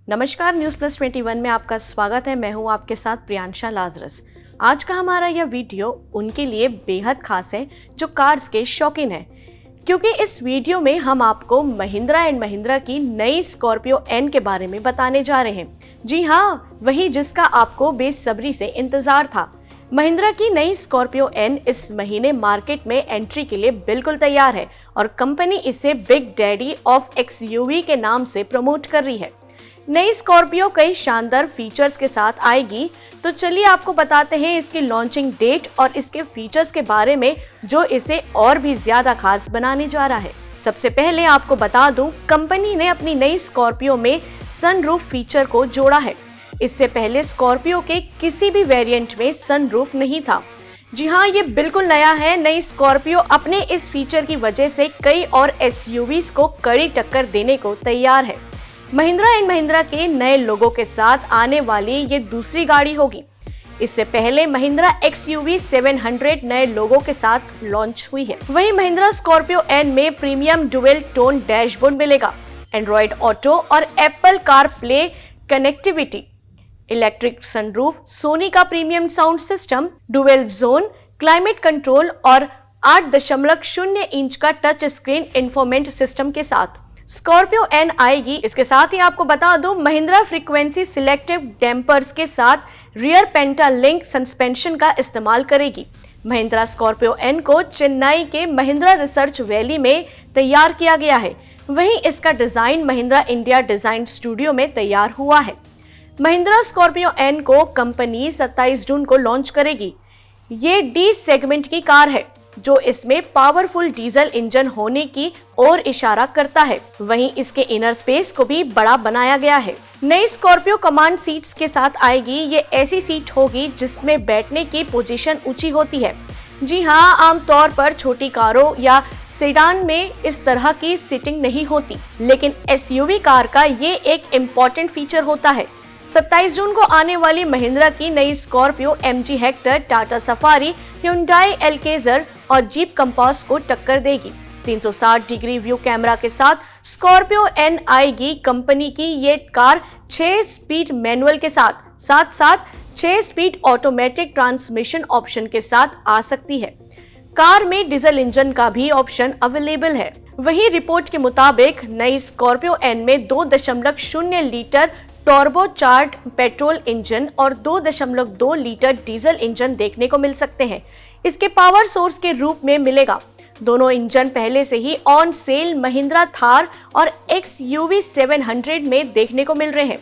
नमस्कार, news plus 21 में आपका स्वागत है। मैं हूं आपके साथ प्रियांशा लाजरस। आज का हमारा यह वीडियो उनके लिए बेहद खास है जो कार्स के शौकीन हैं, क्योंकि इस वीडियो में हम आपको महिंद्रा एंड महिंद्रा की नई स्कॉर्पियो एन के बारे में बताने जा रहे हैं। जी हाँ, वही जिसका आपको बेसब्री से इंतजार था। महिंद्रा की नई स्कॉर्पियो एन इस महीने मार्केट में एंट्री के लिए बिल्कुल तैयार है और कंपनी इसे बिग डैडी ऑफ एक्सयूवी के नाम से प्रमोट कर रही है। नई स्कॉर्पियो कई शानदार फीचर्स के साथ आएगी, तो चलिए आपको बताते हैं इसकी लॉन्चिंग डेट और इसके फीचर्स के बारे में जो इसे और भी ज्यादा खास बनाने जा रहा है। सबसे पहले आपको बता दूं, कंपनी ने अपनी नई स्कॉर्पियो में सनरूफ फीचर को जोड़ा है। इससे पहले स्कॉर्पियो के किसी भी वेरिएंट में सनरूफ नहीं था। जी हाँ, ये बिल्कुल नया है। नई स्कॉर्पियो अपने इस फीचर की वजह से कई और एसयूवीज को कड़ी टक्कर देने को तैयार है। महिंद्रा एंड महिंद्रा के नए लोगों के साथ आने वाली ये दूसरी गाड़ी होगी। इससे पहले महिंद्रा एक्सयूवी 700 नए लोगों के साथ लॉन्च हुई है। वहीं महिंद्रा स्कॉर्पियो एन में प्रीमियम डुअल टोन डैशबोर्ड मिलेगा, एंड्रॉइड ऑटो और Apple CarPlay connectivity, electric sunroof, Sony का premium sound system, dual zone climate control और 8.0 इंच का टच स्क्रीन इंफोटेनमेंट सिस्टम के साथ स्कॉर्पियो एन आएगी। इसके साथ ही आपको बता दूं, महिंद्रा फ्रीक्वेंसी सिलेक्टिव डैम्पर्स के साथ रियर पेंटालिंक सस्पेंशन का इस्तेमाल करेगी। महिंद्रा स्कॉर्पियो एन को चेन्नई के महिंद्रा रिसर्च वैली में तैयार किया गया है। वहीं इसका design Mahindra India design studio में तैयार हुआ है। महिंद्रा स्कॉर्पियो एन को कंपनी 27 जून को लॉन्च करेगी। ये डी सेगमेंट की कार है जो इसमें पावरफुल डीजल इंजन होने की ओर इशारा करता है। वहीं इसके इनर स्पेस को भी बड़ा बनाया गया है। नई स्कॉर्पियो कमांड सीट्स के साथ आएगी। ये ऐसी सीट होगी जिसमें बैठने की पोजीशन ऊंची होती है। जी हाँ, आमतौर पर छोटी कारों या सेडान में इस तरह की सीटिंग नहीं होती, लेकिन एसयूवी कार का ये एक इम्पोर्टेंट फीचर होता है। 27 जून को आने वाली महिंद्रा की नई Scorpio MG Hector, Tata Safari, Hyundai Alcazar और जीप कंपास को टक्कर देगी। 360 डिग्री व्यू कैमरा के साथ स्कॉर्पियो एन आएगी। कंपनी की ये कार 6 स्पीड मैनुअल के साथ साथ 6 स्पीड ऑटोमेटिक ट्रांसमिशन ऑप्शन के साथ आ सकती है। कार में डीजल इंजन का भी ऑप्शन अवेलेबल है। वहीं रिपोर्ट के मुताबिक नई स्कॉर्पियो एन में 2.0 लीटर टर्बोचार्ज पेट्रोल इंजन और 2.2 लीटर डीजल इंजन देखने को मिल सकते हैं। इसके पावर सोर्स के रूप में मिलेगा। दोनों इंजन पहले से ही ऑन सेल महिंद्रा थार और एक्सयूवी 700 में देखने को मिल रहे हैं,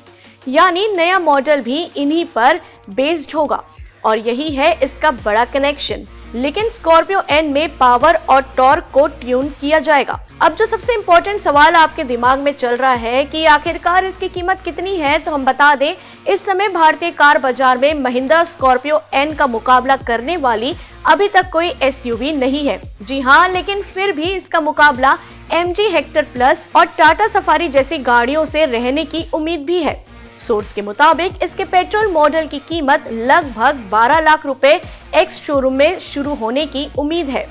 यानी नया मॉडल भी इन्हीं पर बेस्ड होगा और यही है इसका बड़ा कनेक्शन। लेकिन स्कॉर्पियो एन में पावर और टॉर्क को ट्यून किया जाएगा। अब जो सबसे इम्पोर्टेंट सवाल आपके दिमाग में चल रहा है कि आखिरकार इसकी कीमत कितनी है, तो हम बता दें, इस समय भारतीय कार बाजार में महिंद्रा स्कॉर्पियो एन का मुकाबला करने वाली अभी तक कोई एसयूवी नहीं है। जी हाँ, लेकिन फिर भी इसका मुकाबला एमजी हेक्टर प्लस और टाटा सफारी जैसी गाड़ियों से रहने की उम्मीद भी है। सोर्स के मुताबिक इसके पेट्रोल मॉडल की कीमत लगभग 12 लाख रुपए एक्स शोरूम में शुरू होने की उम्मीद है,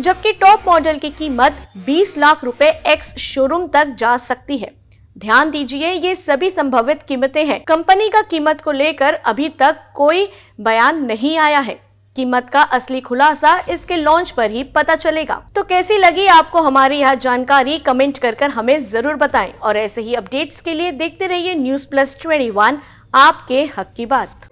जबकि टॉप मॉडल की कीमत 20 लाख रुपए एक्स शोरूम तक जा सकती है। ध्यान दीजिए, ये सभी संभावित कीमतें हैं। कंपनी का कीमत को लेकर अभी तक कोई बयान नहीं आया है। कीमत का असली खुलासा इसके लॉन्च पर ही पता चलेगा। तो कैसी लगी आपको हमारी यह जानकारी, कमेंट कर हमें जरूर बताएं और ऐसे ही अपडेट्स के लिए देखते रहिए न्यूज़ प्लस 21, आपके हक की बात।